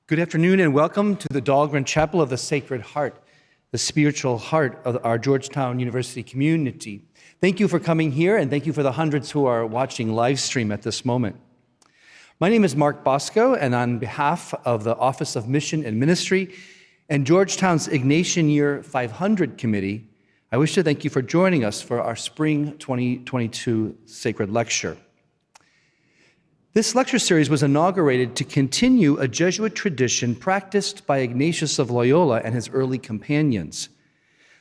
Good afternoon and welcome to the Dahlgren Chapel of the Sacred Heart, the spiritual heart of our Georgetown University community. Thank you for coming here, and thank you for the hundreds who are watching live stream at this moment. My name is Mark Bosco, and on behalf of the Office of Mission and Ministry and Georgetown's Ignatian Year 500 Committee, I wish to thank you for joining us for our Spring 2022 Sacred Lecture. This lecture series was inaugurated to continue a Jesuit tradition practiced by Ignatius of Loyola and his early companions.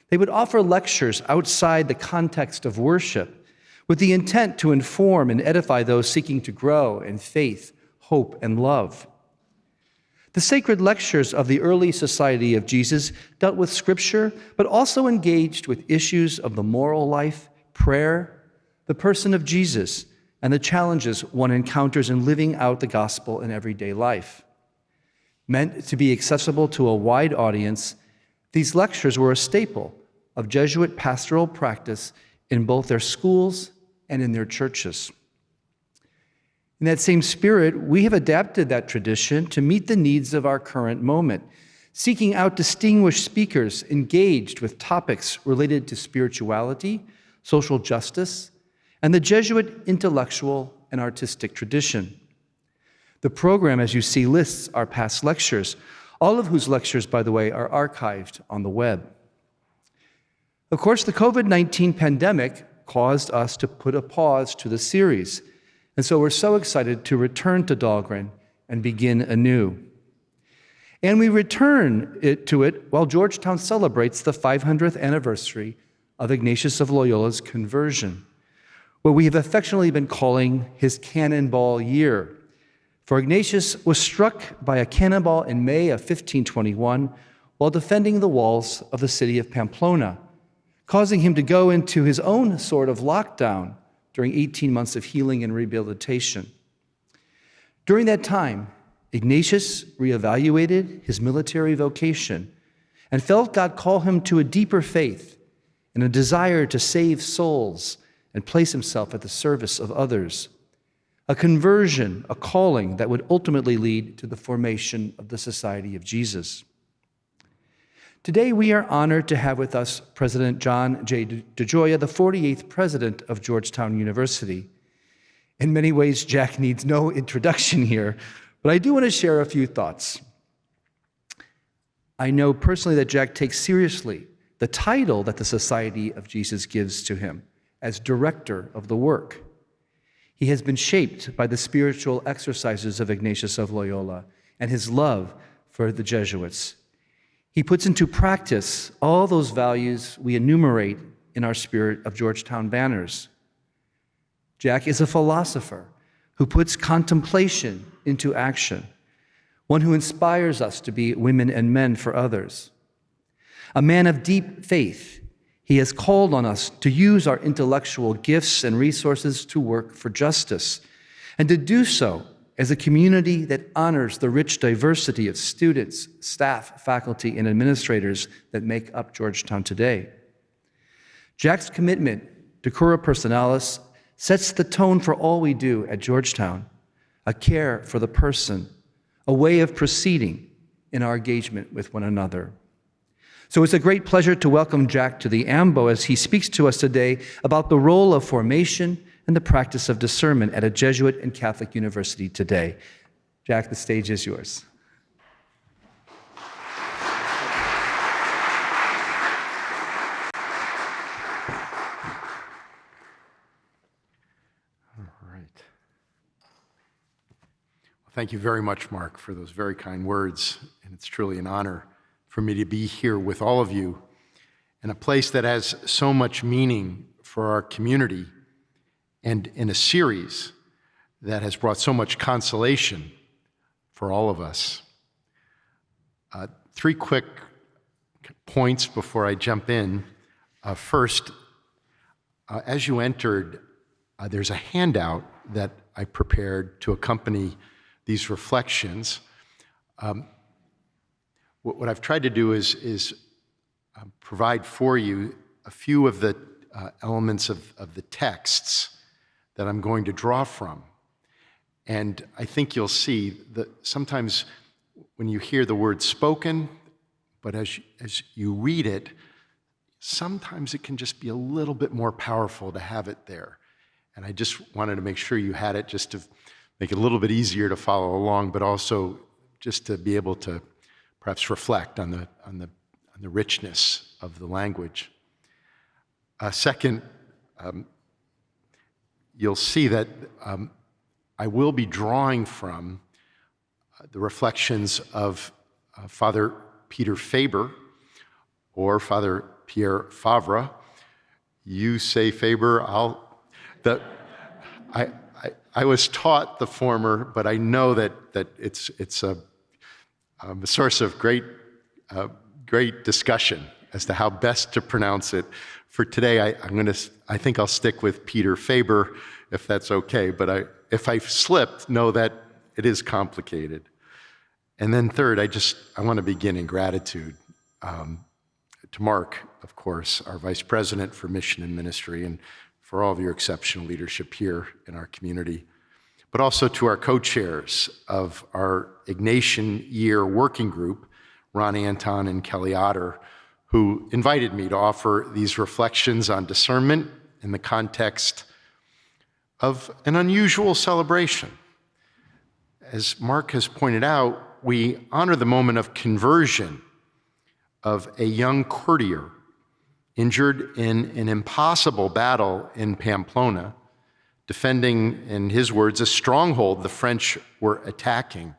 They would offer lectures outside the context of worship with the intent to inform and edify those seeking to grow in faith, hope, and love. The sacred lectures of the early Society of Jesus dealt with Scripture, but also engaged with issues of the moral life, prayer, the person of Jesus, and the challenges one encounters in living out the gospel in everyday life. Meant to be accessible to a wide audience, these lectures were a staple of Jesuit pastoral practice in both their schools and in their churches. In that same spirit, we have adapted that tradition to meet the needs of our current moment, seeking out distinguished speakers engaged with topics related to spirituality, social justice, and the Jesuit intellectual and artistic tradition. The program, as you see, lists our past lectures, all of whose lectures, by the way, are archived on the web. Of course, the COVID-19 pandemic caused us to put a pause to the series, and so we're so excited to return to Dahlgren and begin anew. And we return to it while Georgetown celebrates the 500th anniversary of Ignatius of Loyola's conversion, what we have affectionately been calling his cannonball year. For Ignatius was struck by a cannonball in May of 1521 while defending the walls of the city of Pamplona, causing him to go into his own sort of lockdown during 18 months of healing and rehabilitation. During that time, Ignatius reevaluated his military vocation and felt God call him to a deeper faith and a desire to save souls and place himself at the service of others. A conversion, a calling that would ultimately lead to the formation of the Society of Jesus. Today, we are honored to have with us President John J. DeGioia, the 48th President of Georgetown University. In many ways, Jack needs no introduction here, but I do want to share a few thoughts. I know personally that Jack takes seriously the title that the Society of Jesus gives to him as director of the work. He has been shaped by the spiritual exercises of Ignatius of Loyola and his love for the Jesuits. He puts into practice all those values we enumerate in our Spirit of Georgetown banners. Jack is a philosopher who puts contemplation into action, one who inspires us to be women and men for others. A man of deep faith, he has called on us to use our intellectual gifts and resources to work for justice, and to do so as a community that honors the rich diversity of students, staff, faculty, and administrators that make up Georgetown today. Jack's commitment to Cura Personalis sets the tone for all we do at Georgetown, a care for the person, a way of proceeding in our engagement with one another. So it's a great pleasure to welcome Jack to the AMBO as he speaks to us today about the role of formation and the practice of discernment at a Jesuit and Catholic university today. Jack, the stage is yours. All right. Well, thank you very much, Mark, for those very kind words, and it's truly an honor for me to be here with all of you in a place that has so much meaning for our community and in a series that has brought so much consolation for all of us. Three quick points before I jump in. First, as you entered, there's a handout that I prepared to accompany these reflections. What I've tried to do is provide for you a few of the elements of the texts that I'm going to draw from. And I think you'll see that sometimes when you hear the word spoken, but as you read it, sometimes it can just be a little bit more powerful to have it there. And I just wanted to make sure you had it just to make it a little bit easier to follow along, but also just to be able to perhaps reflect on the richness of the language. Second, you'll see that I will be drawing from the reflections of Father Peter Faber, or Father Pierre Favre. You say Faber, I was taught the former, but I know that it's a source of great discussion as to how best to pronounce it. For today, I think I'll stick with Peter Faber, if that's okay. But if I slipped, know that it is complicated. And then third, I want to begin in gratitude to Mark, of course, our Vice President for Mission and Ministry, and for all of your exceptional leadership here in our community, but also to our co-chairs of our Ignatian Year Working Group, Ron Anton and Kelly Otter, who invited me to offer these reflections on discernment in the context of an unusual celebration. As Mark has pointed out, we honor the moment of conversion of a young courtier injured in an impossible battle in Pamplona, defending, in his words, a stronghold the French were attacking.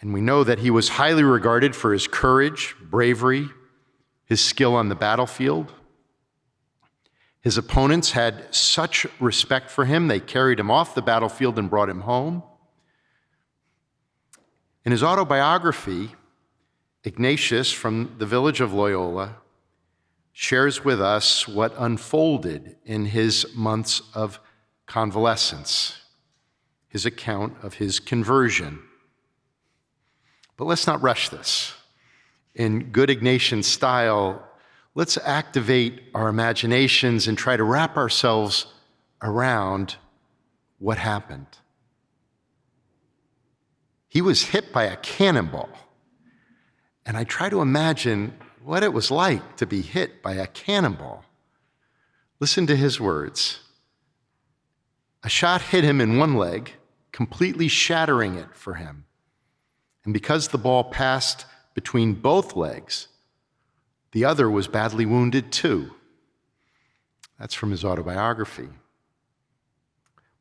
And we know that he was highly regarded for his courage, bravery, his skill on the battlefield. His opponents had such respect for him, they carried him off the battlefield and brought him home. In his autobiography, Ignatius from the village of Loyola shares with us what unfolded in his months of convalescence, his account of his conversion. But let's not rush this. In good Ignatian style, let's activate our imaginations and try to wrap ourselves around what happened. He was hit by a cannonball. And I try to imagine what it was like to be hit by a cannonball. Listen to his words. A shot hit him in one leg, completely shattering it for him. And because the ball passed between both legs, the other was badly wounded too. That's from his autobiography.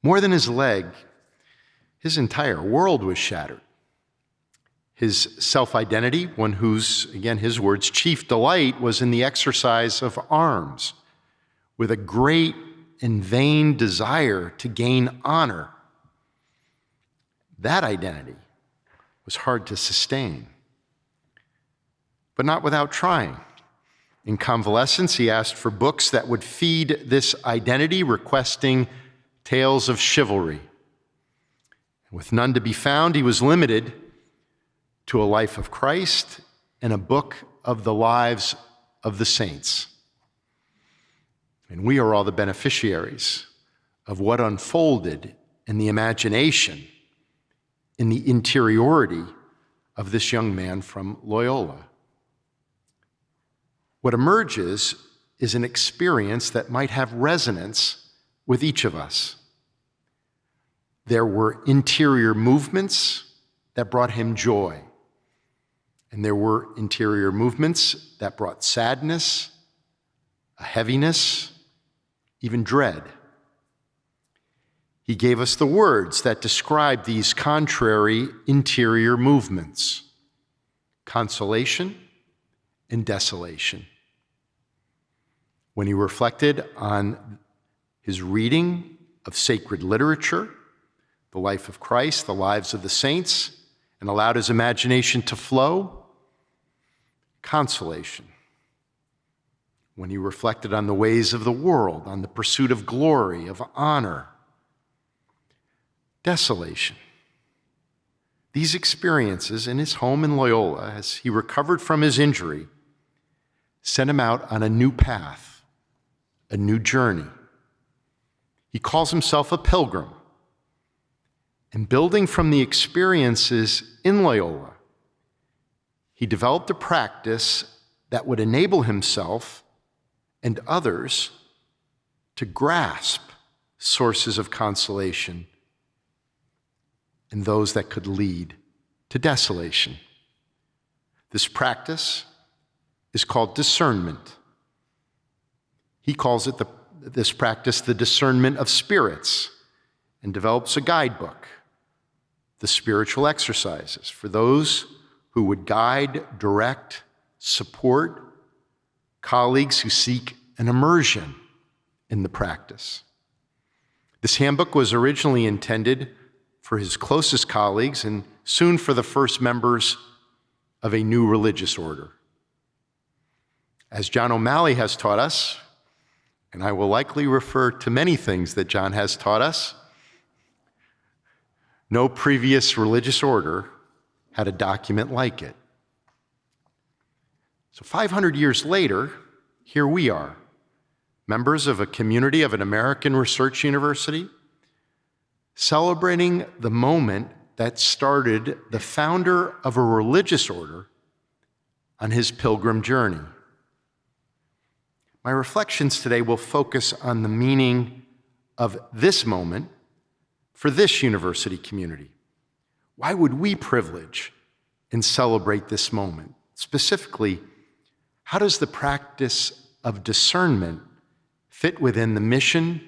More than his leg, his entire world was shattered. His self-identity, one whose, again, his words, chief delight was in the exercise of arms, with a great and vain desire to gain honor. That identity was hard to sustain, but not without trying. In convalescence, he asked for books that would feed this identity, requesting tales of chivalry. With none to be found, he was limited to a life of Christ and a book of the lives of the saints. And we are all the beneficiaries of what unfolded in the imagination, in the interiority of this young man from Loyola. What emerges is an experience that might have resonance with each of us. There were interior movements that brought him joy. And there were interior movements that brought sadness, a heaviness, even dread. He gave us the words that describe these contrary interior movements: consolation and desolation. When he reflected on his reading of sacred literature, the life of Christ, the lives of the saints, and allowed his imagination to flow, consolation. When he reflected on the ways of the world, on the pursuit of glory, of honor, desolation. These experiences in his home in Loyola, as he recovered from his injury, sent him out on a new path, a new journey. He calls himself a pilgrim, And building from the experiences in Loyola, he developed a practice that would enable himself and others to grasp sources of consolation and those that could lead to desolation. This practice is called discernment. He calls it this practice the discernment of spirits, and develops a guidebook, the spiritual exercises, for those who would guide, direct, support colleagues who seek an immersion in the practice. This handbook was originally intended for his closest colleagues and soon for the first members of a new religious order. As John O'Malley has taught us, and I will likely refer to many things that John has taught us, no previous religious order had a document like it. So 500 years later, here we are, members of a community of an American research university, celebrating the moment that started the founder of a religious order on his pilgrim journey. My reflections today will focus on the meaning of this moment for this university community. Why would we privilege and celebrate this moment? Specifically, how does the practice of discernment fit within the mission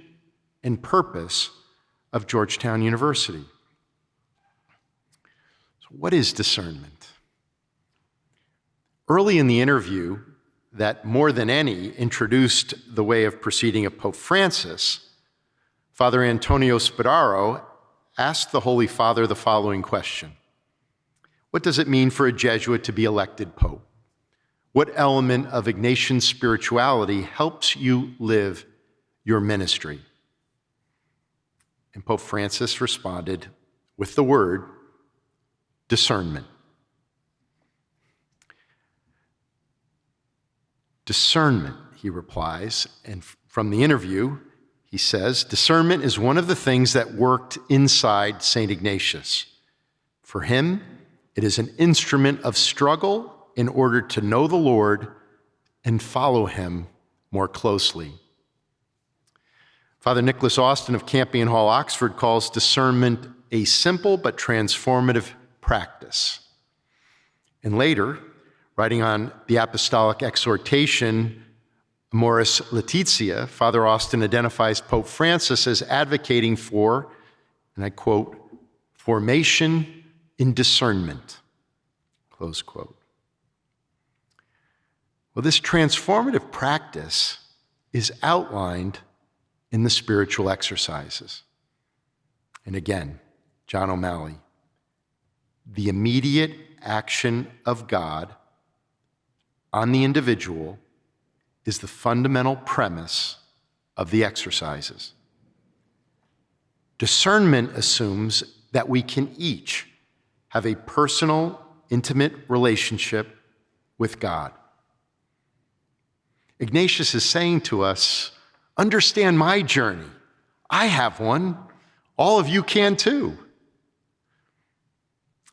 and purpose of Georgetown University? So what is discernment? Early in the interview that more than any introduced the way of proceeding of Pope Francis, Father Antonio Spadaro asked the Holy Father the following question: what does it mean for a Jesuit to be elected Pope? What element of Ignatian spirituality helps you live your ministry? And Pope Francis responded with the word discernment. Discernment, he replies, and from the interview, he says, discernment is one of the things that worked inside St. Ignatius. For him, it is an instrument of struggle in order to know the Lord and follow him more closely. Father Nicholas Austin of Campion Hall, Oxford, calls discernment a simple but transformative practice. And later, writing on the apostolic exhortation, Amoris Laetitia, Father Austin identifies Pope Francis as advocating for, and I quote, formation in discernment, close quote. Well, this transformative practice is outlined in the spiritual exercises. And again, John O'Malley, the immediate action of God on the individual is the fundamental premise of the exercises. Discernment assumes that we can each have a personal, intimate relationship with God. Ignatius is saying to us, understand my journey. I have one. All of you can too.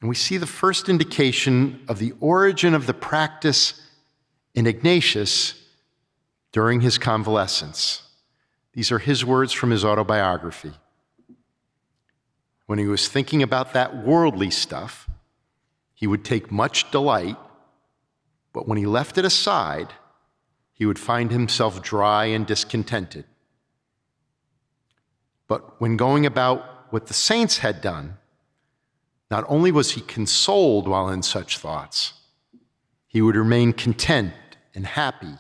And we see the first indication of the origin of the practice in Ignatius during his convalescence. These are his words from his autobiography. When he was thinking about that worldly stuff, he would take much delight, but when he left it aside, he would find himself dry and discontented. But when going about what the saints had done, not only was he consoled while in such thoughts, he would remain content and happy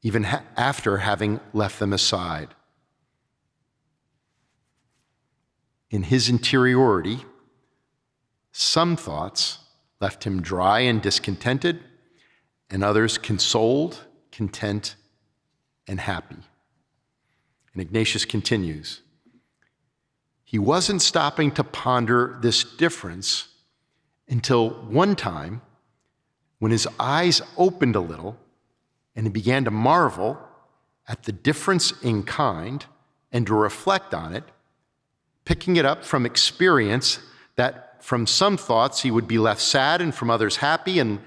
even after having left them aside. In his interiority, some thoughts left him dry and discontented, and others consoled, content, and happy. And Ignatius continues, he wasn't stopping to ponder this difference until one time when his eyes opened a little and he began to marvel at the difference in kind and to reflect on it, picking it up from experience, that from some thoughts he would be left sad and from others happy, and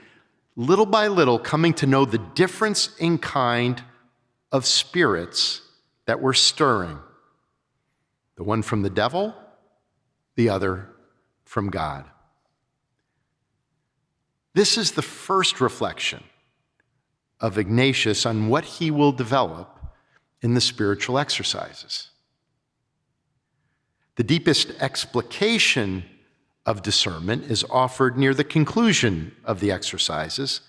little by little coming to know the difference in kind of spirits that were stirring. The one from the devil, the other from God. This is the first reflection of Ignatius on what he will develop in the spiritual exercises. The deepest explication of discernment is offered near the conclusion of the exercises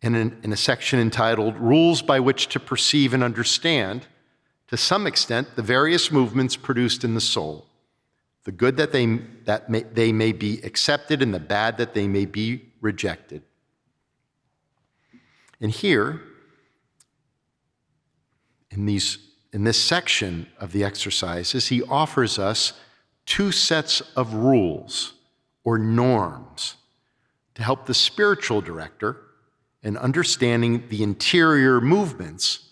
in a section entitled Rules by Which to Perceive and Understand, to some extent, the various movements produced in the soul, the good that they may be accepted and the bad that they may be rejected. And here, in this section of the exercises, he offers us two sets of rules or norms to help the spiritual director in understanding the interior movements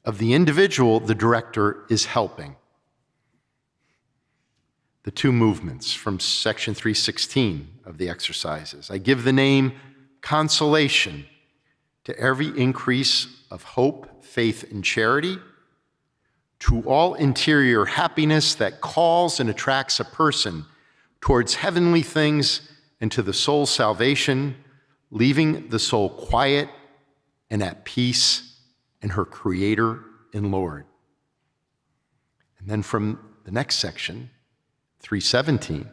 of the individual the director is helping. The two movements from section 316 of the exercises. I give the name consolation to every increase of hope, faith, and charity, to all interior happiness that calls and attracts a person towards heavenly things and to the soul's salvation, leaving the soul quiet and at peace in her Creator and Lord. And then from the next section, 317,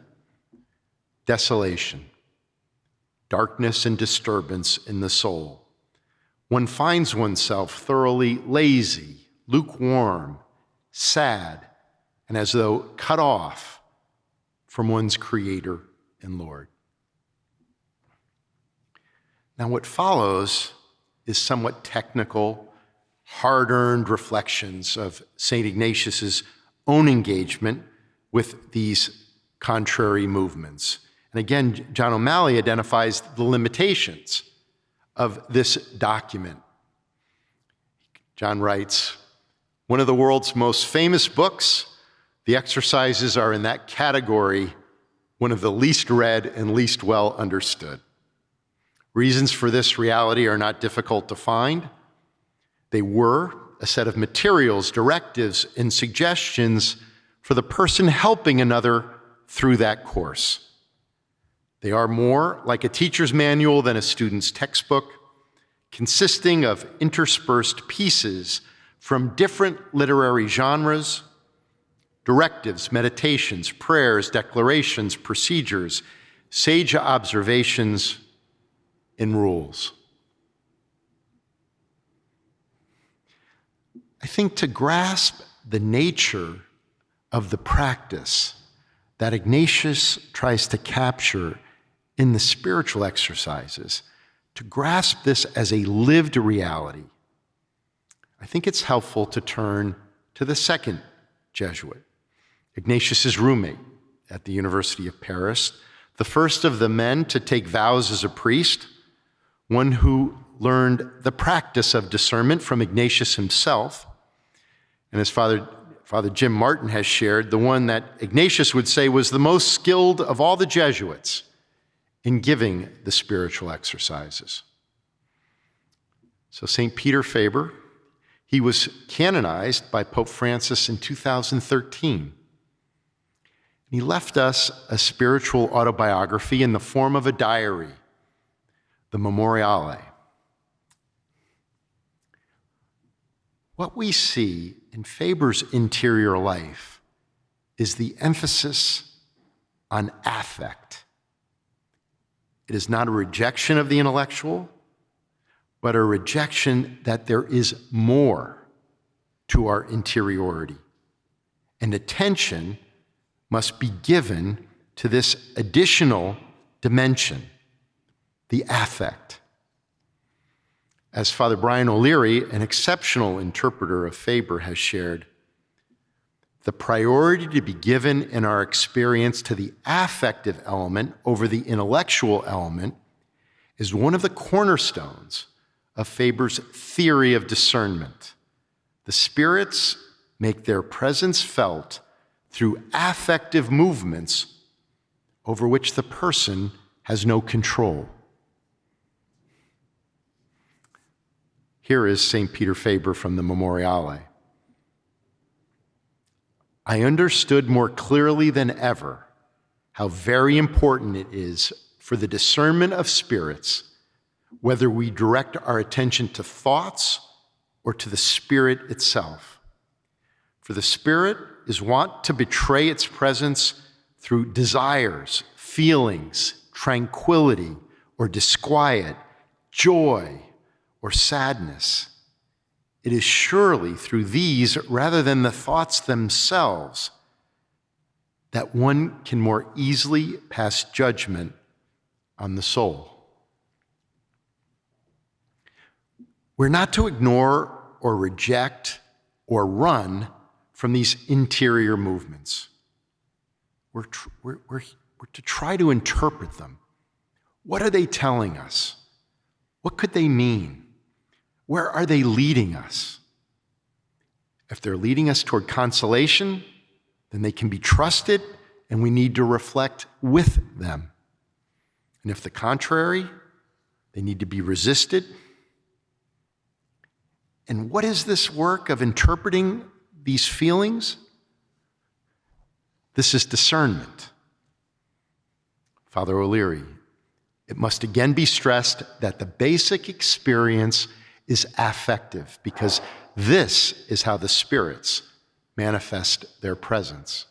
desolation, darkness and disturbance in the soul. One finds oneself thoroughly lazy, lukewarm, sad, and as though cut off from one's Creator and Lord. Now, what follows is somewhat technical, hard-earned reflections of St. Ignatius's own engagement with these contrary movements. And again, John O'Malley identifies the limitations of this document. John writes, one of the world's most famous books, the exercises are in that category, one of the least read and least well understood. Reasons for this reality are not difficult to find. They were a set of materials, directives, and suggestions for the person helping another through that course. They are more like a teacher's manual than a student's textbook, consisting of interspersed pieces from different literary genres, directives, meditations, prayers, declarations, procedures, sage observations, and rules. I think to grasp the nature of the practice that Ignatius tries to capture in the spiritual exercises, to grasp this as a lived reality, I think it's helpful to turn to the second Jesuit, Ignatius's roommate at the University of Paris, the first of the men to take vows as a priest, one who learned the practice of discernment from Ignatius himself, and as Father Jim Martin has shared, the one that Ignatius would say was the most skilled of all the Jesuits in giving the spiritual exercises. So St. Peter Faber, he was canonized by Pope Francis in 2013. He left us a spiritual autobiography in the form of a diary, the Memoriale. What we see in Faber's interior life is the emphasis on affect. It is not a rejection of the intellectual, but a rejection that there is more to our interiority. And attention must be given to this additional dimension, the affect. As Father Brian O'Leary, an exceptional interpreter of Faber, has shared, the priority to be given in our experience to the affective element over the intellectual element is one of the cornerstones of Faber's theory of discernment. The spirits make their presence felt through affective movements over which the person has no control. Here is St. Peter Faber from the Memoriale. I understood more clearly than ever how very important it is for the discernment of spirits, whether we direct our attention to thoughts or to the spirit itself. For the spirit is wont to betray its presence through desires, feelings, tranquility, or disquiet, joy, or sadness. It is surely through these, rather than the thoughts themselves, that one can more easily pass judgment on the soul. We're not to ignore or reject or run from these interior movements. We're to try to interpret them. What are they telling us? What could they mean? Where are they leading us? If they're leading us toward consolation, then they can be trusted, and we need to reflect with them. And if the contrary, they need to be resisted. And what is this work of interpreting these feelings? This is discernment. Father O'Leary, it must again be stressed that the basic experience is affective, because this is how the spirits manifest their presence.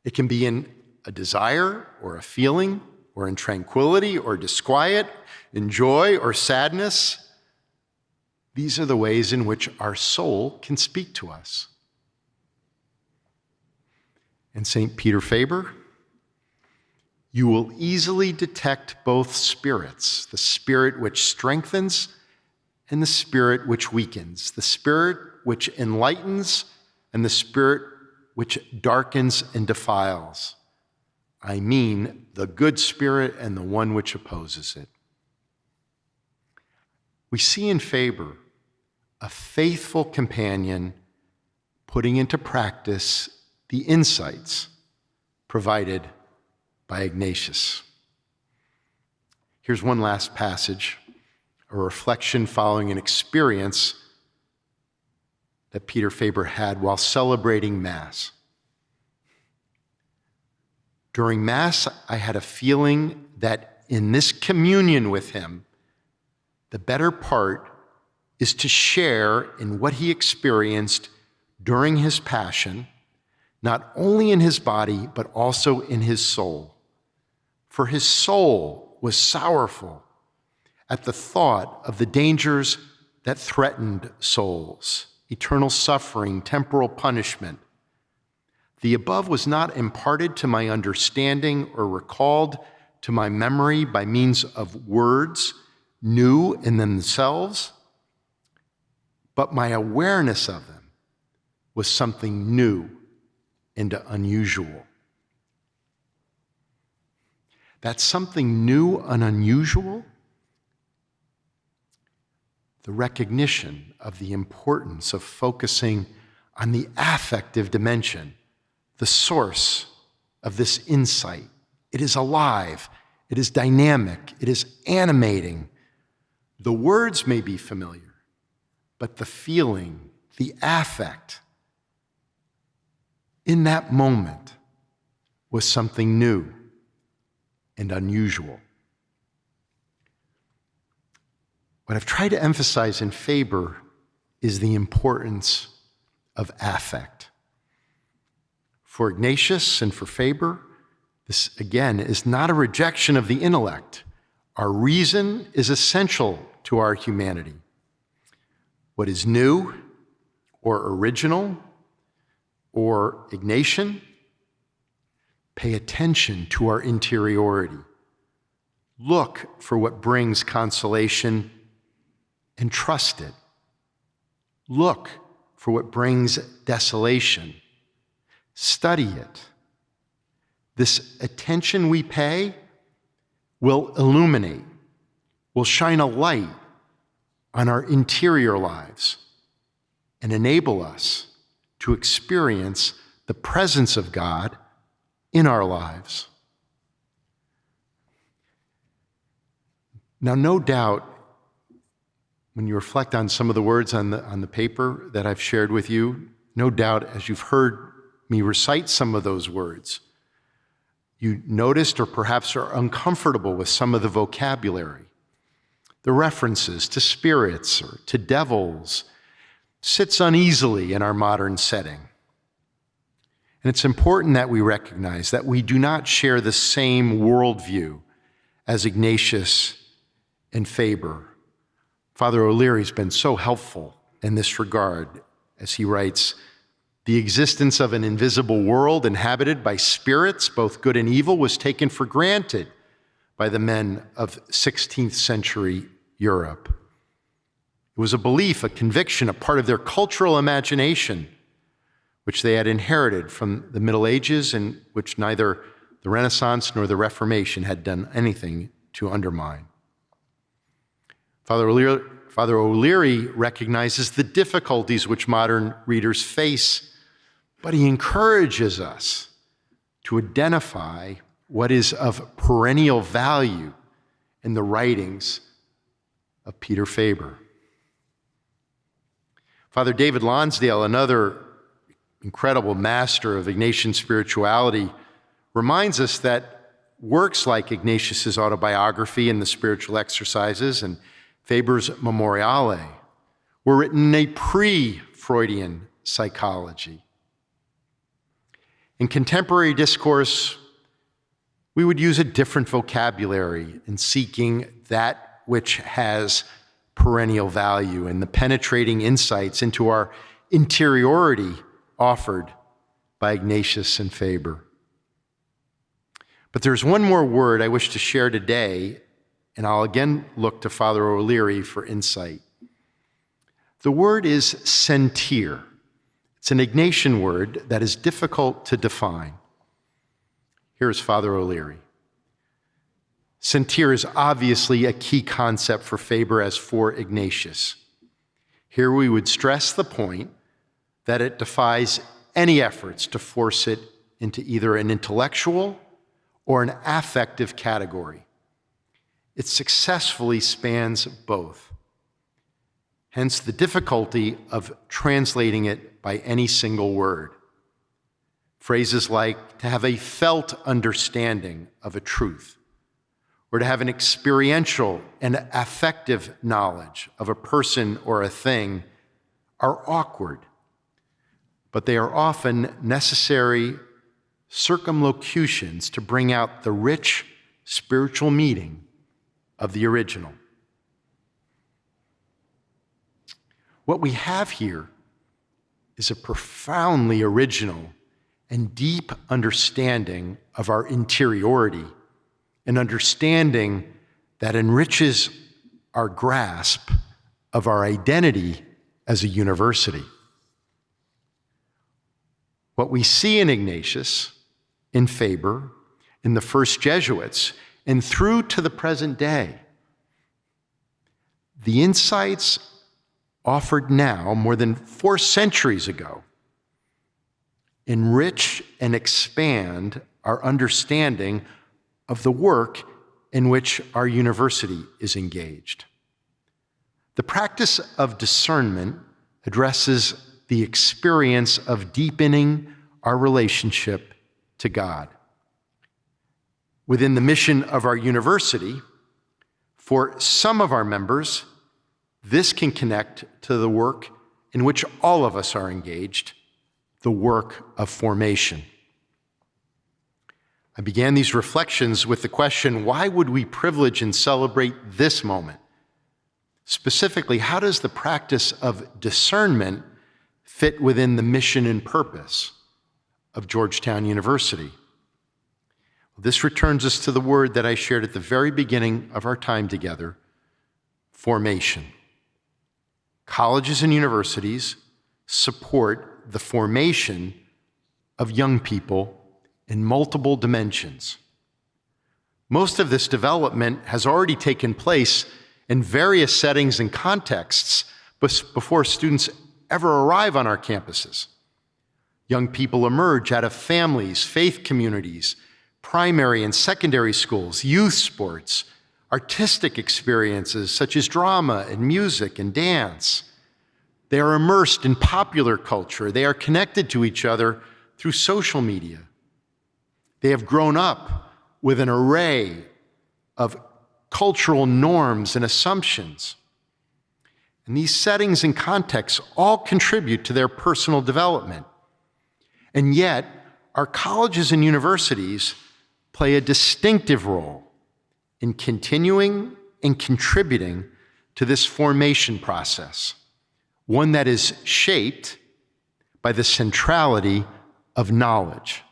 It can be in a desire or a feeling, or in tranquility or disquiet, in joy or sadness. These are the ways in which our soul can speak to us. And St. Peter Faber, you will easily detect both spirits, the spirit which strengthens and the spirit which weakens, the spirit which enlightens and the spirit which darkens and defiles. I mean the good spirit and the one which opposes it. We see in Faber a faithful companion putting into practice the insights provided by Ignatius. Here's one last passage, a reflection following an experience that Peter Faber had while celebrating Mass. During Mass, I had a feeling that in this communion with him, the better part is to share in what he experienced during his passion, not only in his body, but also in his soul. For his soul was sorrowful at the thought of the dangers that threatened souls, eternal suffering, temporal punishment. The above was not imparted to my understanding or recalled to my memory by means of words new in themselves, but my awareness of them was something new and unusual. That's something new and unusual, the recognition of the importance of focusing on the affective dimension, the source of this insight. It is alive, it is dynamic, it is animating. The words may be familiar, but the feeling, the affect in that moment was something new and unusual. What I've tried to emphasize in Faber is the importance of affect. For Ignatius and for Faber, this again is not a rejection of the intellect. Our reason is essential to our humanity. What is new or original or Ignatian, pay attention to our interiority. Look for what brings consolation and trust it. Look for what brings desolation. Study it. This attention we pay will illuminate, will shine a light on our interior lives and enable us to experience the presence of God in our lives. Now, no doubt, when you reflect on some of the words on the paper that I've shared with you, no doubt as you've heard me recite some of those words, you noticed or perhaps are uncomfortable with some of the vocabulary. The references to spirits or to devils sits uneasily in our modern setting. And it's important that we recognize that we do not share the same worldview as Ignatius and Faber. Father O'Leary's been so helpful in this regard as he writes, "The existence of an invisible world inhabited by spirits, both good and evil, was taken for granted by the men of 16th century Europe. It was a belief, a conviction, a part of their cultural imagination, which they had inherited from the Middle Ages and which neither the Renaissance nor the Reformation had done anything to undermine." Father O'Leary recognizes the difficulties which modern readers face, but he encourages us to identify what is of perennial value in the writings of Peter Faber. Father David Lonsdale, another incredible master of Ignatian spirituality, reminds us that works like Ignatius's autobiography and the spiritual exercises and Faber's Memoriale were written in a pre-Freudian psychology. In contemporary discourse, we would use a different vocabulary in seeking that which has perennial value and the penetrating insights into our interiority offered by Ignatius and Faber. But there's one more word I wish to share today, and I'll again look to Father O'Leary for insight. The word is sentir. It's an Ignatian word that is difficult to define. Here's Father O'Leary. Sentir is obviously a key concept for Faber as for Ignatius. Here we would stress the point that it defies any efforts to force it into either an intellectual or an affective category. It successfully spans both. Hence the difficulty of translating it by any single word. Phrases like to have a felt understanding of a truth, or to have an experiential and affective knowledge of a person or a thing are awkward, but they are often necessary circumlocutions to bring out the rich spiritual meaning of the original. What we have here is a profoundly original and deep understanding of our interiority, an understanding that enriches our grasp of our identity as a university. What we see in Ignatius, in Faber, in the first Jesuits, and through to the present day, the insights offered now, more than 4 centuries ago, enrich and expand our understanding of the work in which our university is engaged. The practice of discernment addresses the experience of deepening our relationship to God. Within the mission of our university, for some of our members, this can connect to the work in which all of us are engaged, the work of formation. I began these reflections with the question, why would we privilege and celebrate this moment? Specifically, how does the practice of discernment fit within the mission and purpose of Georgetown University? This returns us to the word that I shared at the very beginning of our time together, formation. Colleges and universities support the formation of young people in multiple dimensions. Most of this development has already taken place in various settings and contexts before students ever arrive on our campuses. Young people emerge out of families, faith communities, primary and secondary schools, youth sports, artistic experiences such as drama and music and dance. They are immersed in popular culture. They are connected to each other through social media. They have grown up with an array of cultural norms and assumptions. And these settings and contexts all contribute to their personal development. And yet, our colleges and universities play a distinctive role in continuing and contributing to this formation process, one that is shaped by the centrality of knowledge.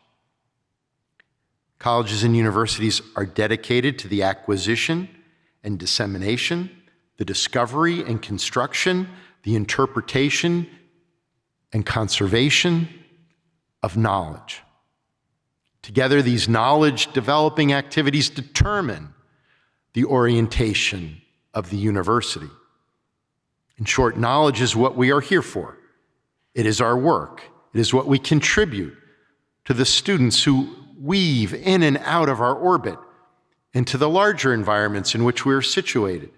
Colleges and universities are dedicated to the acquisition and dissemination, the discovery and construction, the interpretation and conservation of knowledge. Together, these knowledge-developing activities determine the orientation of the university. In short, knowledge is what we are here for. It is our work. It is what we contribute to the students who weave in and out of our orbit and to the larger environments in which we are situated.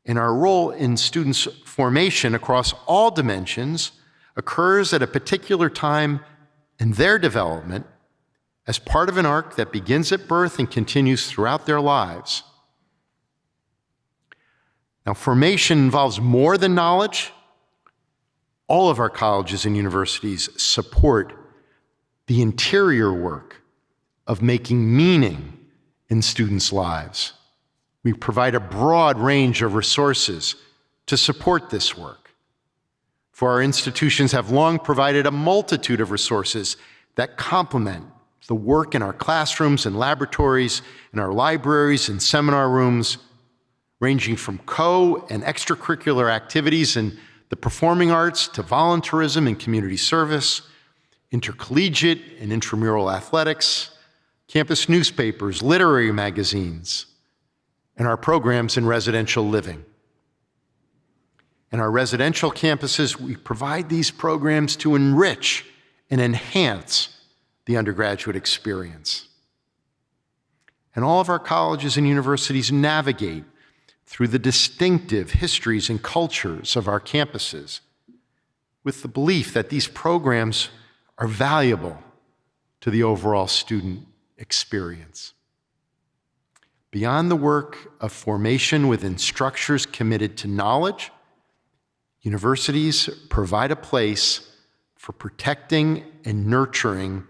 And our role in students' formation across all dimensions occurs at a particular time in their development as part of an arc that begins at birth and continues throughout their lives. Now, formation involves more than knowledge. All of our colleges and universities support the interior work of making meaning in students' lives. We provide a broad range of resources to support this work. For our institutions have long provided a multitude of resources that complement the work in our classrooms and laboratories, in our libraries and seminar rooms, ranging from co- and extracurricular activities in the performing arts to volunteerism and community service, intercollegiate and intramural athletics, campus newspapers, literary magazines, and our programs in residential living. In our residential campuses, we provide these programs to enrich and enhance the undergraduate experience. And all of our colleges and universities navigate through the distinctive histories and cultures of our campuses with the belief that these programs are valuable to the overall student experience. Beyond the work of formation within structures committed to knowledge, universities provide a place for protecting and nurturing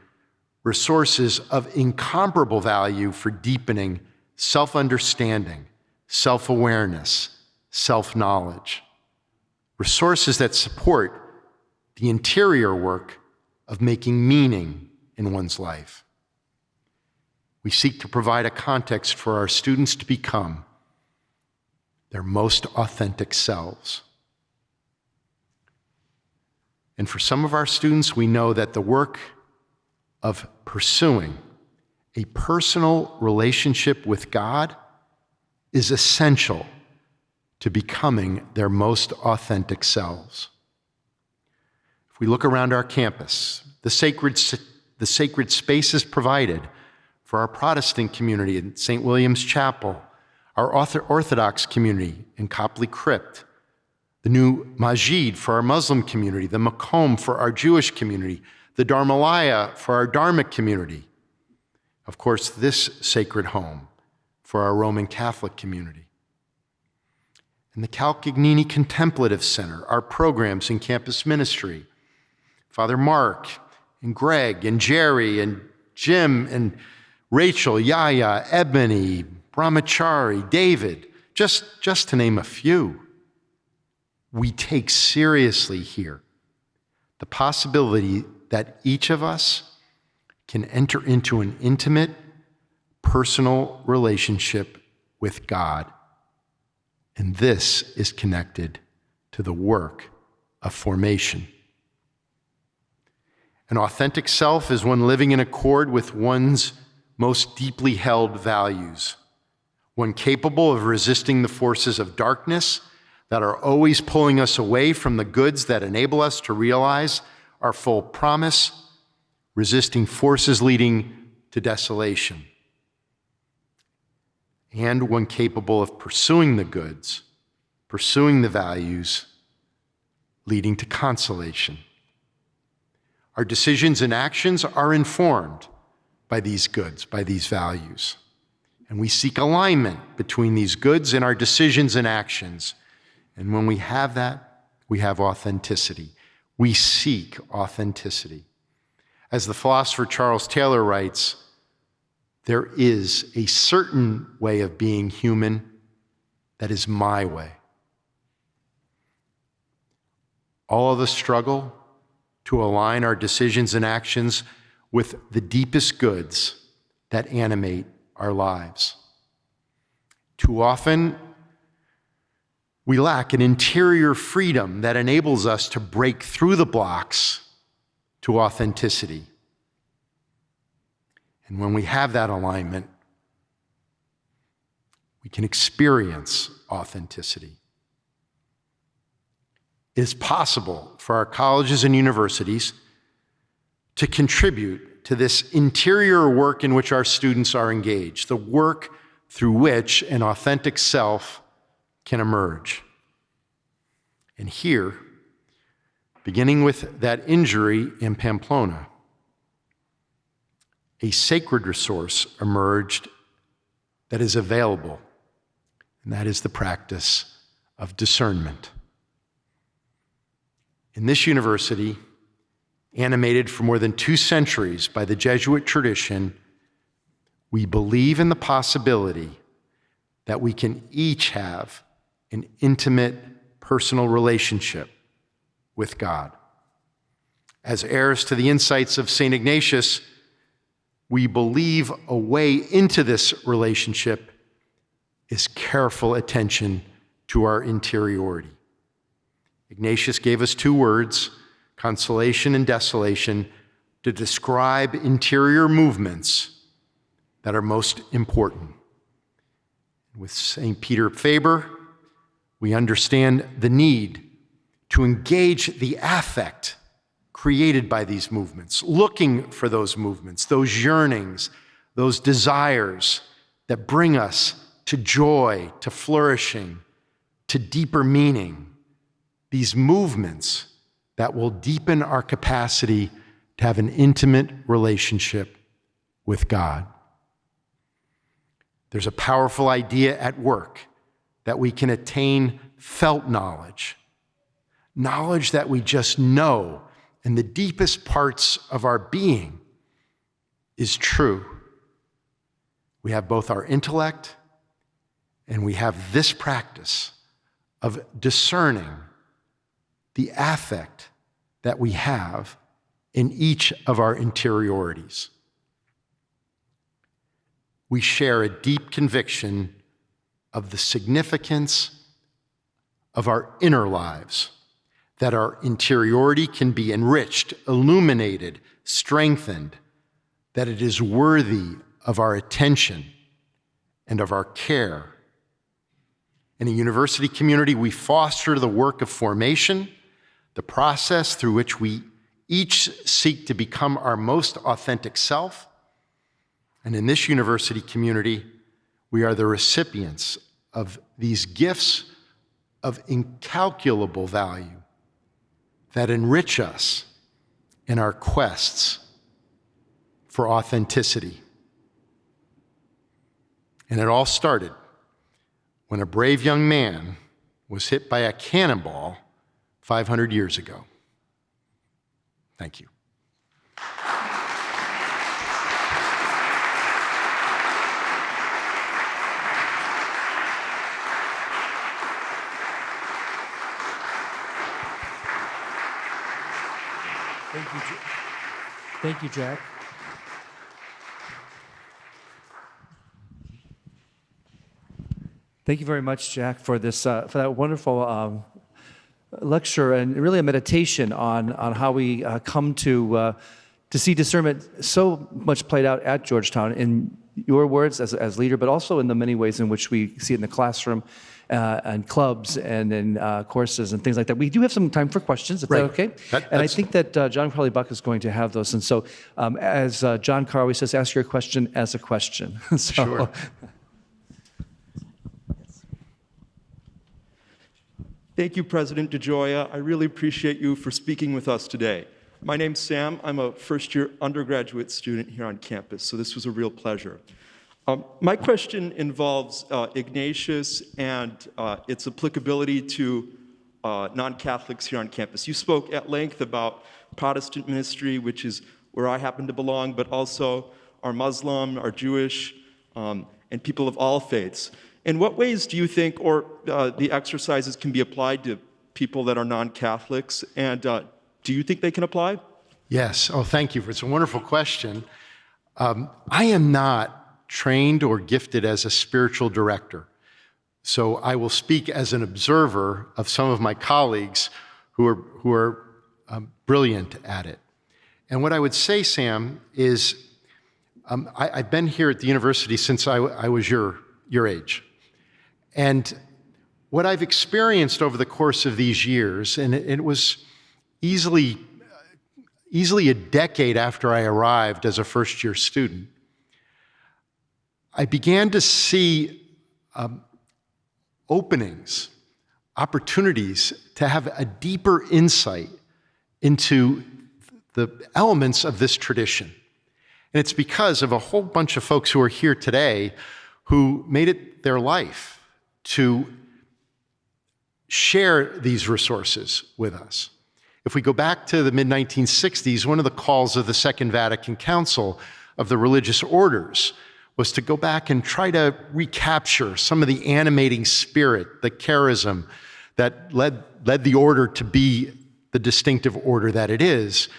resources of incomparable value for deepening self-understanding, self-awareness, self-knowledge. Resources that support the interior work of making meaning in one's life. We seek to provide a context for our students to become their most authentic selves. And for some of our students, we know that the work of pursuing a personal relationship with God is essential to becoming their most authentic selves. If we look around our campus, the sacred spaces provided for our Protestant community in St. William's Chapel, our Orthodox community in Copley Crypt, the new Masjid for our Muslim community, the Makom for our Jewish community, the Dharmalaya for our Dharmic community. Of course, this sacred home for our Roman Catholic community. And the Calcagnini Contemplative Center, our programs in campus ministry. Father Mark and Greg and Jerry and Jim and Rachel, Yaya, Ebony, Brahmachari, David, just to name a few. We take seriously here the possibility that each of us can enter into an intimate, personal relationship with God. And this is connected to the work of formation. An authentic self is one living in accord with one's most deeply held values, one capable of resisting the forces of darkness that are always pulling us away from the goods that enable us to realize our full promise, resisting forces leading to desolation, and one capable of pursuing the goods, pursuing the values, leading to consolation. Our decisions and actions are informed by these goods, by these values. And we seek alignment between these goods and our decisions and actions. And when we have that, we have authenticity. We seek authenticity. As the philosopher Charles Taylor writes, there is a certain way of being human that is my way. All of the struggle to align our decisions and actions with the deepest goods that animate our lives. Too often, we lack an interior freedom that enables us to break through the blocks to authenticity. And when we have that alignment, we can experience authenticity. It is possible for our colleges and universities to contribute to this interior work in which our students are engaged, the work through which an authentic self can emerge. And here, beginning with that injury in Pamplona, a sacred resource emerged that is available, and that is the practice of discernment. In this university, animated for more than 2 centuries by the Jesuit tradition, we believe in the possibility that we can each have an intimate, personal relationship with God. As heirs to the insights of St. Ignatius, we believe a way into this relationship is careful attention to our interiority. Ignatius gave us 2 words, consolation and desolation, to describe interior movements that are most important. With St. Peter Faber, we understand the need to engage the affect created by these movements, looking for those movements, those yearnings, those desires that bring us to joy, to flourishing, to deeper meaning. These movements that will deepen our capacity to have an intimate relationship with God. There's a powerful idea at work that we can attain felt knowledge, knowledge that we just know in the deepest parts of our being is true. We have both our intellect and we have this practice of discerning the affect that we have in each of our interiorities. We share a deep conviction of the significance of our inner lives, that our interiority can be enriched, illuminated, strengthened, that it is worthy of our attention and of our care. In a university community, we foster the work of formation, the process through which we each seek to become our most authentic self. And in this university community, we are the recipients of these gifts of incalculable value that enrich us in our quests for authenticity. And it all started when a brave young man was hit by a cannonball 500 years ago. Thank you. Thank you, Jack. Thank you very much, Jack, for this for that wonderful lecture and really a meditation on how we come to see discernment so much played out at Georgetown in your words as leader, but also in the many ways in which we see it in the classroom and clubs and in courses and things like that. We do have some time for questions, if Right. that's okay. And I think that John Crowley Buck is going to have those. And so, as John Carr always says, ask your question as a question. So, Sure. Thank you, President DeGioia. I really appreciate you for speaking with us today. My name's Sam. I'm a first-year undergraduate student here on campus, so this was a real pleasure. My question involves Ignatius and its applicability to non-Catholics here on campus. You spoke at length about Protestant ministry, which is where I happen to belong, but also our Muslim, our Jewish, and people of all faiths. In what ways do you think, or the exercises can be applied to people that are non-Catholics, and do you think they can apply? Yes. Oh, thank you. It's a wonderful question. I am not trained or gifted as a spiritual director, so I will speak as an observer of some of my colleagues who are brilliant at it. And what I would say, Sam, is I've been here at the university since I was your age. And what I've experienced over the course of these years, and it was easily a decade after I arrived as a first-year student, I began to see openings, opportunities to have a deeper insight into the elements of this tradition. And it's because of a whole bunch of folks who are here today who made it their life to share these resources with us. If we go back to the mid-1960s, one of the calls of the Second Vatican Council of the religious orders was to go back and try to recapture some of the animating spirit, the charism that led the order to be the distinctive order that it is.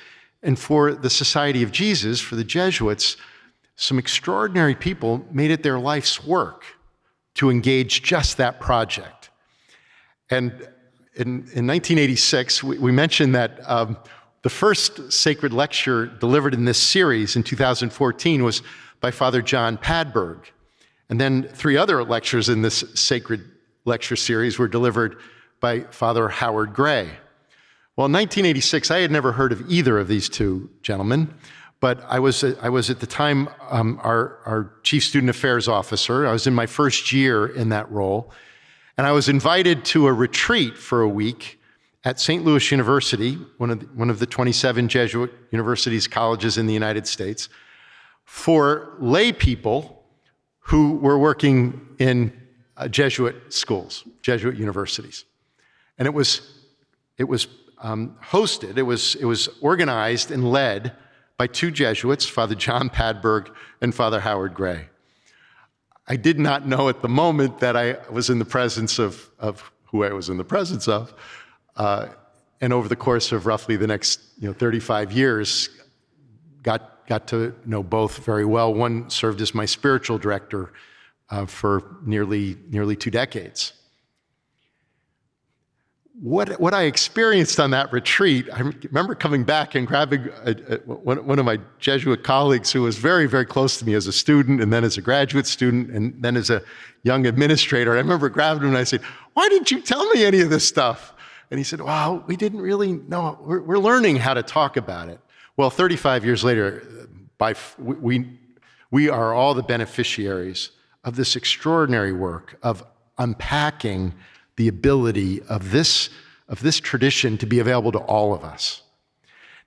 And for the Society of Jesus, for the Jesuits, some extraordinary people made it their life's work to engage just that project. And in 1986, we mentioned that the first sacred lecture delivered in this series in 2014 was by Father John Padberg. And then 3 other lectures in this sacred lecture series were delivered by Father Howard Gray. Well, in 1986, I had never heard of either of these 2 gentlemen, but I was at the time our Chief Student Affairs Officer. I was in my first year in that role, and I was invited to a retreat for a week at St. Louis University, one of the 27 Jesuit universities, colleges in the United States, for lay people who were working in Jesuit schools, Jesuit universities. And it was hosted, it was organized and led by 2 Jesuits, Father John Padberg and Father Howard Gray. I did not know at the moment that I was in the presence of who I was in the presence of. And over the course of roughly the next 35 years, got to know both very well. One served as my spiritual director for nearly 2 decades. What I experienced on that retreat, I remember coming back and grabbing one of my Jesuit colleagues who was very, very close to me as a student and then as a graduate student and then as a young administrator. I remember grabbing him and I said, "Why didn't you tell me any of this stuff?" And he said, "Well, we didn't really know. We're learning how to talk about it." Well, 35 years later, we are all the beneficiaries of this extraordinary work of unpacking the ability of this tradition to be available to all of us.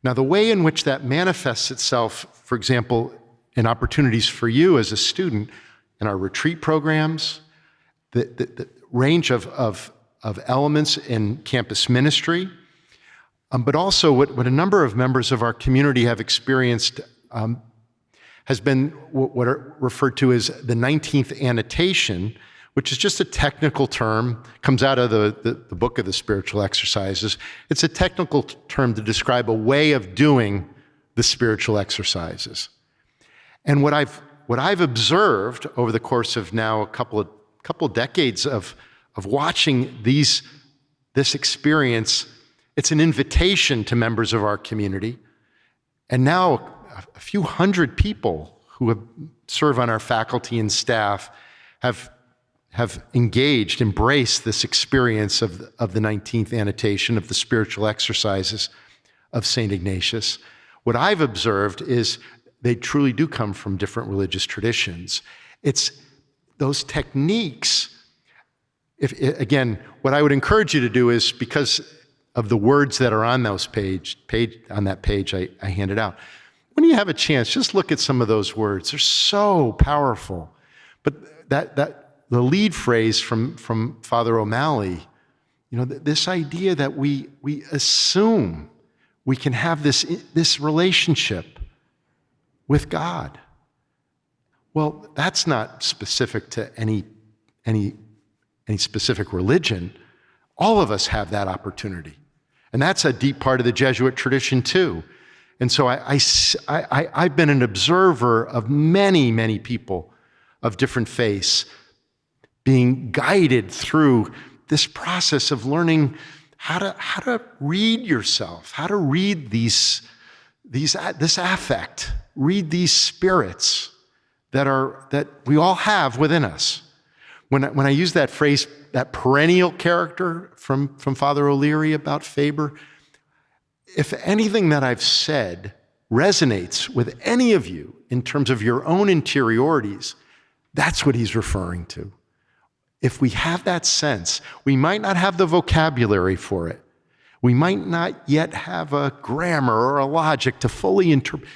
Now, the way in which that manifests itself, for example, in opportunities for you as a student in our retreat programs, the range of elements in campus ministry, but also what a number of members of our community have experienced has been what are referred to as the 19th annotation, which is just a technical term, comes out of the book of the spiritual exercises. It's a technical term to describe a way of doing the spiritual exercises. And what I've observed over the course of now a couple decades of watching this experience, it's an invitation to members of our community. And now a few hundred people who serve on our faculty and staff have have embraced this experience of the 19th annotation of the spiritual exercises of St. Ignatius, what I've observed is they truly do come from different religious traditions. It's those techniques. Again, what I would encourage you to do is, because of the words that are on those on that page I handed out, when you have a chance, just look at some of those words. They're so powerful. But the lead phrase from Father O'Malley, this idea that we assume we can have this relationship with God. Well, that's not specific to any specific religion. All of us have that opportunity. And that's a deep part of the Jesuit tradition too. And so I've been an observer of many, many people of different faiths being guided through this process of learning how to read yourself, how to read this affect, read these spirits that we all have within us. When I use that phrase, that perennial character from Father O'Leary about Faber, if anything that I've said resonates with any of you in terms of your own interiorities, that's what he's referring to. If we have that sense, we might not have the vocabulary for it. We might not yet have a grammar or a logic to fully interpret,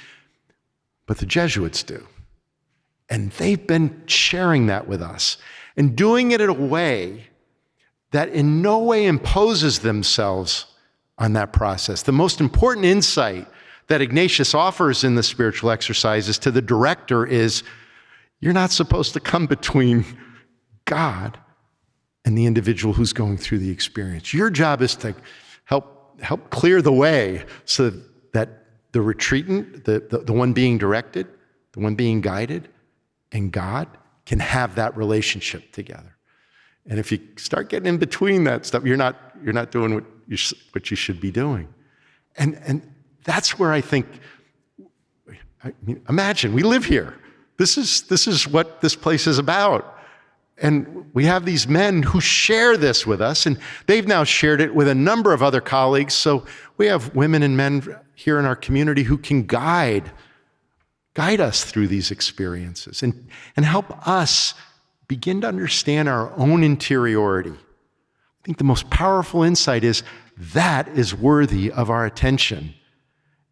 but the Jesuits do. And they've been sharing that with us and doing it in a way that in no way imposes themselves on that process. The most important insight that Ignatius offers in the spiritual exercises to the director is, you're not supposed to come between God and the individual who's going through the experience. Your job is to help clear the way so that the retreatant, the one being directed, the one being guided, and God can have that relationship together. And if you start getting in between that stuff, you're not doing what you should be doing. And that's where I think, imagine, we live here. This is what this place is about. And we have these men who share this with us, and they've now shared it with a number of other colleagues. So we have women and men here in our community who can guide us through these experiences and help us begin to understand our own interiority. I think the most powerful insight is that is worthy of our attention.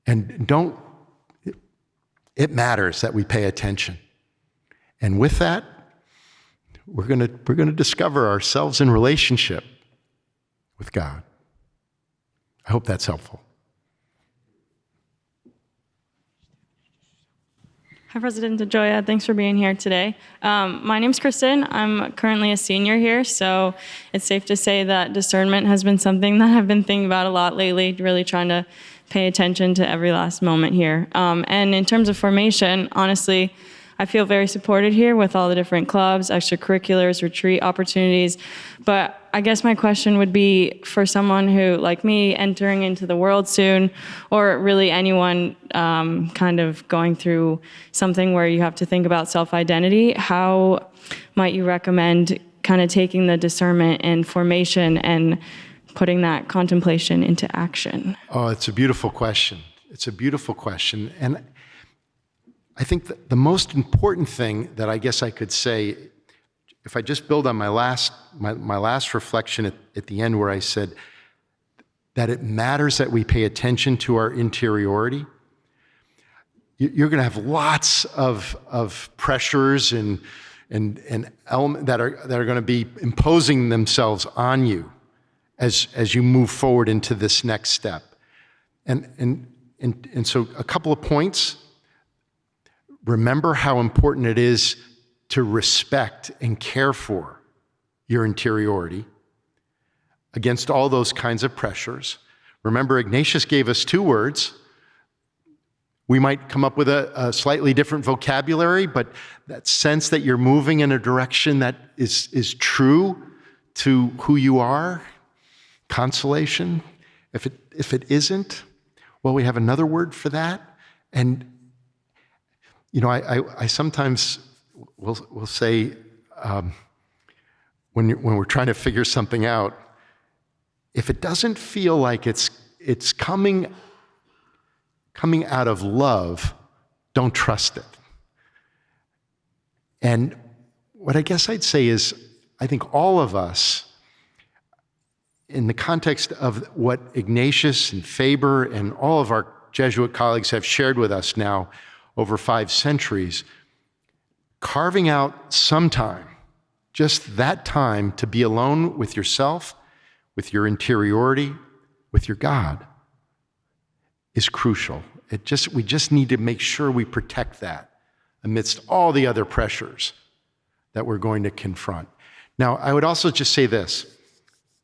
And it matters that we pay attention. And with that, we're going to discover ourselves in relationship with God. I hope that's helpful. Hi, President DeGioia. Thanks for being here today. My name's Kristen. I'm currently a senior here, so it's safe to say that discernment has been something that I've been thinking about a lot lately, really trying to pay attention to every last moment here. And in terms of formation, honestly, I feel very supported here with all the different clubs, extracurriculars, retreat opportunities. But I guess my question would be for someone who, like me, entering into the world soon, or really anyone kind of going through something where you have to think about self-identity, how might you recommend kind of taking the discernment and formation and putting that contemplation into action? Oh, it's a beautiful question. It's a beautiful question. And I think that the most important thing that I guess I could say, if I just build on my last reflection at the end where I said that it matters that we pay attention to our interiority, you're going to have lots of pressures and elements that are going to be imposing themselves on you as you move forward into this next step. And so a couple of points. Remember how important it is to respect and care for your interiority against all those kinds of pressures. Remember, Ignatius gave us 2 words. We might come up with a slightly different vocabulary, but that sense that you're moving in a direction that is true to who you are, consolation. If it isn't, well, we have another word for that. And I sometimes will say, when we're trying to figure something out, if it doesn't feel like it's coming out of love, don't trust it. And what I guess I'd say is, I think all of us, in the context of what Ignatius and Faber and all of our Jesuit colleagues have shared with us now over 5 centuries, carving out some time, just that time to be alone with yourself, with your interiority, with your God, is crucial. We just need to make sure we protect that amidst all the other pressures that we're going to confront. Now, I would also just say this.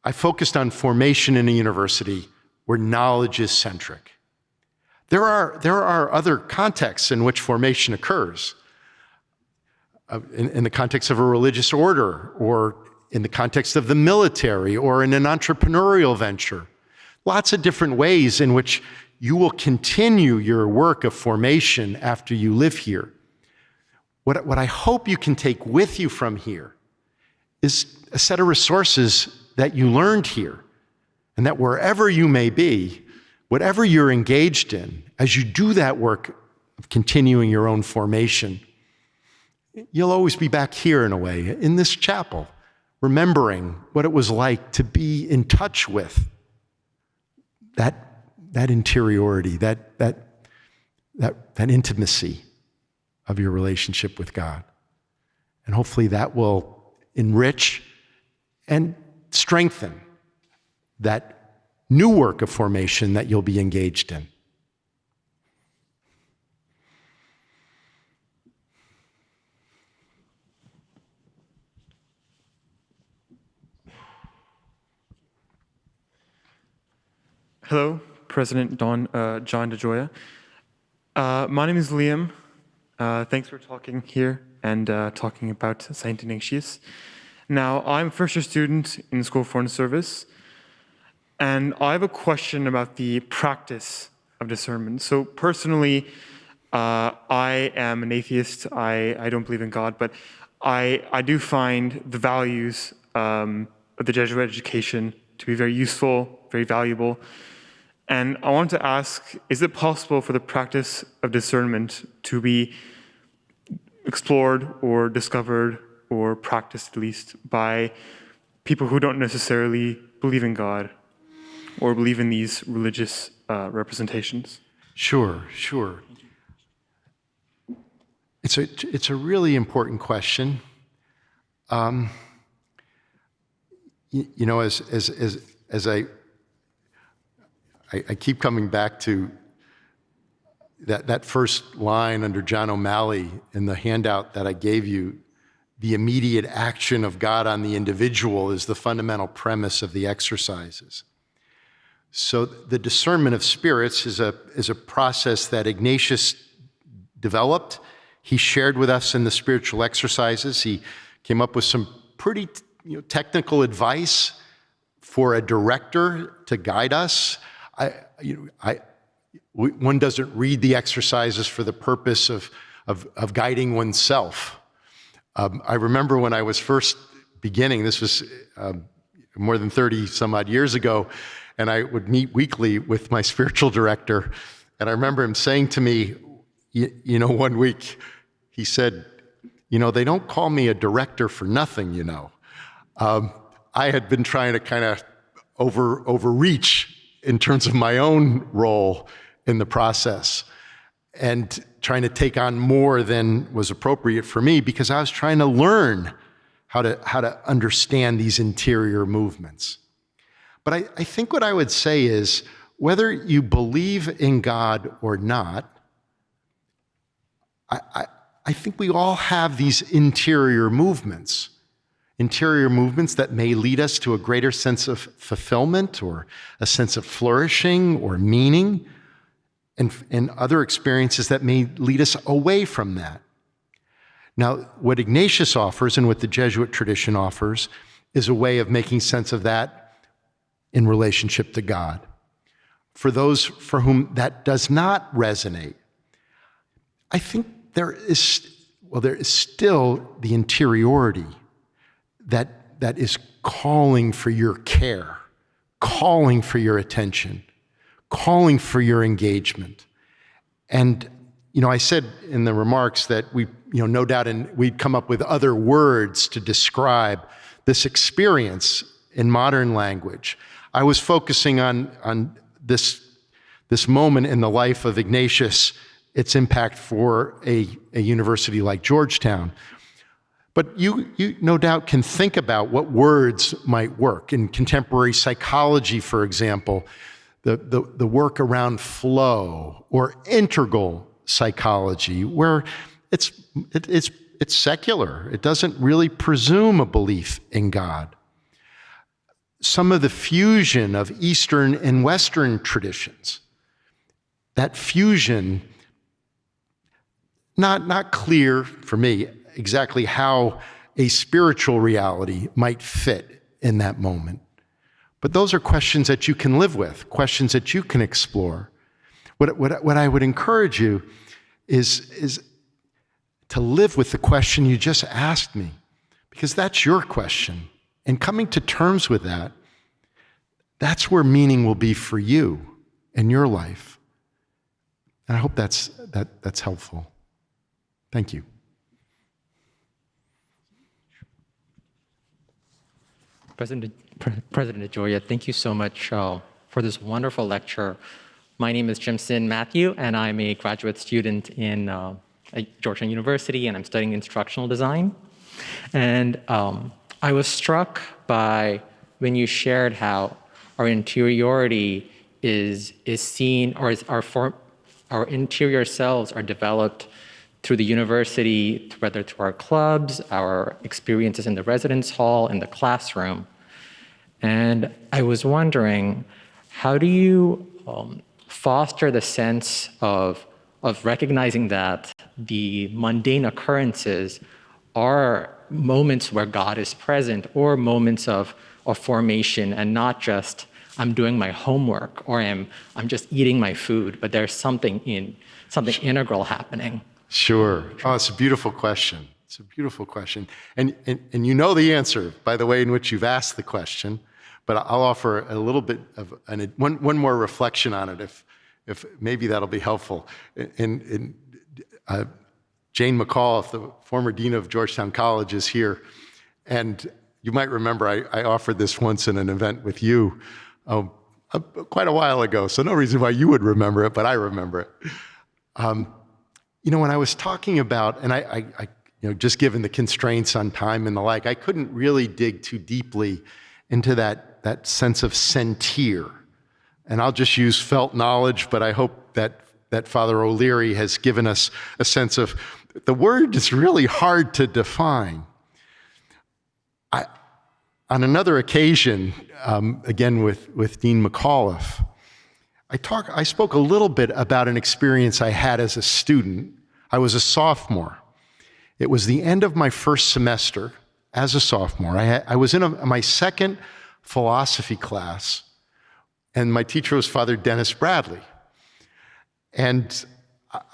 I focused on formation in a university where knowledge is centric. There are other contexts in which formation occurs. In the context of a religious order, or in the context of the military, or in an entrepreneurial venture. Lots of different ways in which you will continue your work of formation after you live here. What I hope you can take with you from here is a set of resources that you learned here, and that wherever you may be, whatever you're engaged in, as you do that work of continuing your own formation, you'll always be back here in a way, in this chapel, remembering what it was like to be in touch with that interiority, that intimacy of your relationship with God. And hopefully that will enrich and strengthen that new work of formation that you'll be engaged in. Hello, President John DeGioia. My name is Liam. Thanks for talking here and talking about Saint Ignatius. Now, I'm a first-year student in the School of Foreign Service, and I have a question about the practice of discernment. So personally, I am an atheist. I don't believe in God, but I do find the values of the Jesuit education to be very useful, very valuable. And I want to ask, is it possible for the practice of discernment to be explored or discovered or practiced at least by people who don't necessarily believe in God or believe in these religious representations? Sure. It's a really important question. You know, as I keep coming back to that first line under John O'Malley in the handout that I gave you, the immediate action of God on the individual is the fundamental premise of the exercises. So the discernment of spirits is a process that Ignatius developed. He shared with us in the spiritual exercises. He came up with some pretty technical advice for a director to guide us. One doesn't read the exercises for the purpose of guiding oneself. I remember when I was first beginning, this was more than 30 some odd years ago, and I would meet weekly with my spiritual director, and I remember him saying to me, one week, he said, they don't call me a director for nothing, I had been trying to kind of overreach in terms of my own role in the process and trying to take on more than was appropriate for me because I was trying to learn how to understand these interior movements. But I think what I would say is whether you believe in God or not, I think we all have these interior movements that may lead us to a greater sense of fulfillment or a sense of flourishing or meaning, and other experiences that may lead us away from that. Now, what Ignatius offers and what the Jesuit tradition offers is a way of making sense of that in relationship to God. For those for whom that does not resonate, I think there is still the interiority that that is calling for your care, calling for your attention, calling for your engagement. And, I said in the remarks that we, no doubt we'd come up with other words to describe this experience in modern language. I was focusing on this moment in the life of Ignatius, its impact for a university like Georgetown. But you no doubt can think about what words might work. In contemporary psychology, for example, the work around flow or integral psychology, where it's secular. It doesn't really presume a belief in God. Some of the fusion of Eastern and Western traditions, that fusion, not clear for me exactly how a spiritual reality might fit in that moment. But those are questions that you can live with, questions that you can explore. What I would encourage you is to live with the question you just asked me, because that's your question. And coming to terms with that, that's where meaning will be for you in your life. And I hope that's helpful. Thank you. President DeGioia, thank you so much for this wonderful lecture. My name is Jimson Matthew, and I'm a graduate student in Georgetown University, and I'm studying instructional design. And I was struck by when you shared how our interiority is seen, or our interior selves are developed through the university, whether through our clubs, our experiences in the residence hall, in the classroom. And I was wondering, how do you foster the sense of recognizing that the mundane occurrences are moments where God is present, or moments of formation, and not just I'm doing my homework, or I'm just eating my food, but there's something integral happening? Sure. Oh, it's a beautiful question. It's a beautiful question. And you know the answer by the way in which you've asked the question, but I'll offer a little bit of one more reflection on it, if maybe that'll be helpful. Jane McAuliffe, the former dean of Georgetown College, is here. And you might remember I offered this once in an event with you quite a while ago, so no reason why you would remember it, but I remember it. When I was talking about, and I just given the constraints on time and the like, I couldn't really dig too deeply into that sense of sentir. And I'll just use felt knowledge, but I hope that Father O'Leary has given us a sense of, the word is really hard to define. On another occasion, again with Dean McAuliffe, I spoke a little bit about an experience I had as a student. I was a sophomore. It was the end of my first semester as a sophomore. I was in my second philosophy class, and my teacher was Father Dennis Bradley. And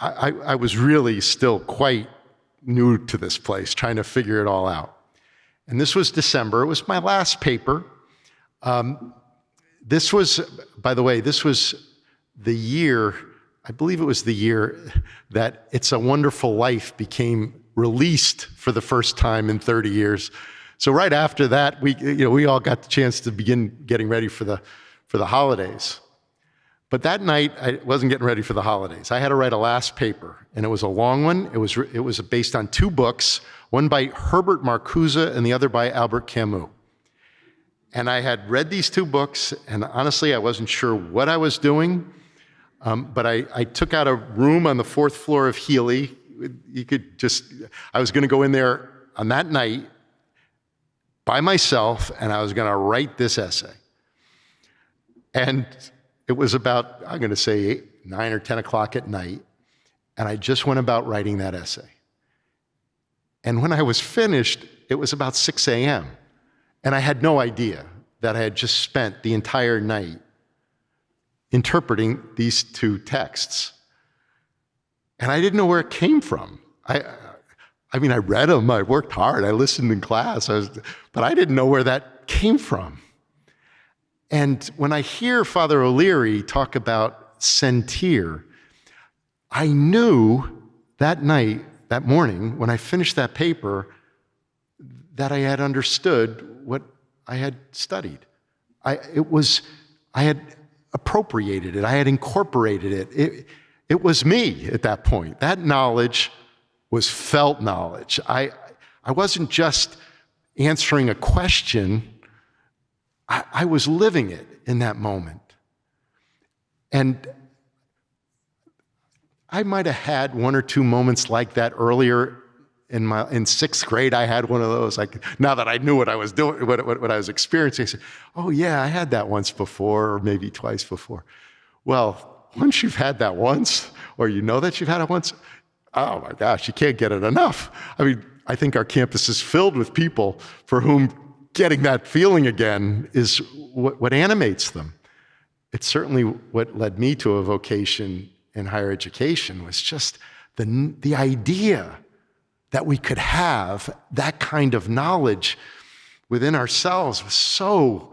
I was really still quite new to this place, trying to figure it all out. And this was December. It was my last paper. This was, by the way, this was the year, I believe it was the year that It's a Wonderful Life became released for the first time in 30 years. So right after that, we all got the chance to begin getting ready for the holidays. But that night, I wasn't getting ready for the holidays. I had to write a last paper, and it was a long one. It was based on two books, one by Herbert Marcuse and the other by Albert Camus. And I had read these two books, and honestly, I wasn't sure what I was doing. But I took out a room on the 4th floor of Healy. I was going to go in there on that night by myself, and I was going to write this essay. And it was about, I'm going to say 9 or 10 o'clock at night, and I just went about writing that essay. And when I was finished, it was about 6 a.m., and I had no idea that I had just spent the entire night interpreting these two texts. And I didn't know where it came from. I mean, I read them, I worked hard, I listened in class, but I didn't know where that came from. And when I hear Father O'Leary talk about sentir, I knew that night, that morning, when I finished that paper, that I had understood what I had studied. I had appropriated it, I had incorporated it. It was me at that point. That knowledge was felt knowledge. I wasn't just answering a question, I was living it in that moment. And I might have had one or two moments like that earlier in sixth grade. I had one of those. Like, now that I knew what I was doing, what I was experiencing, I said, "Oh yeah, I had that once before, or maybe twice before." Well, once you've had that once, or you know that you've had it once, oh my gosh, you can't get it enough. I mean, I think our campus is filled with people for whom getting that feeling again is what animates them. It's certainly what led me to a vocation in higher education, was just the idea that we could have that kind of knowledge within ourselves was so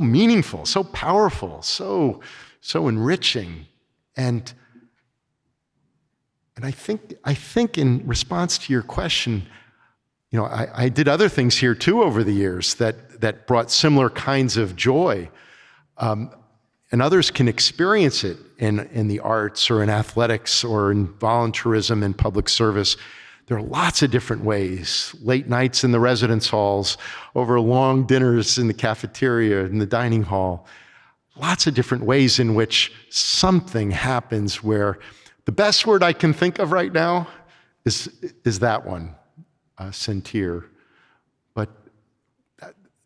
meaningful, so powerful, so enriching. And I think in response to your question, I did other things here too over the years that brought similar kinds of joy. And others can experience it in the arts or in athletics or in volunteerism and public service. There are lots of different ways. Late nights in the residence halls, over long dinners in the cafeteria, in the dining hall. Lots of different ways in which something happens where the best word I can think of right now is that one, sentir. But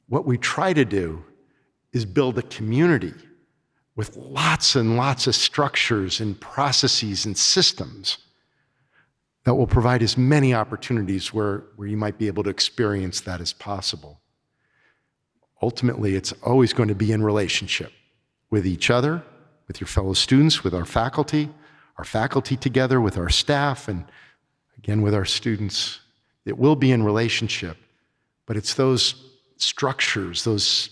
what we try to do is build a community with lots and lots of structures and processes and systems that will provide as many opportunities where you might be able to experience that as possible. Ultimately, it's always going to be in relationship with each other, with your fellow students, with our faculty together, with our staff, and again, with our students. It will be in relationship, but it's those structures, those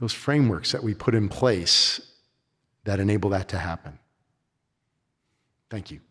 frameworks that we put in place that enable that to happen. Thank you.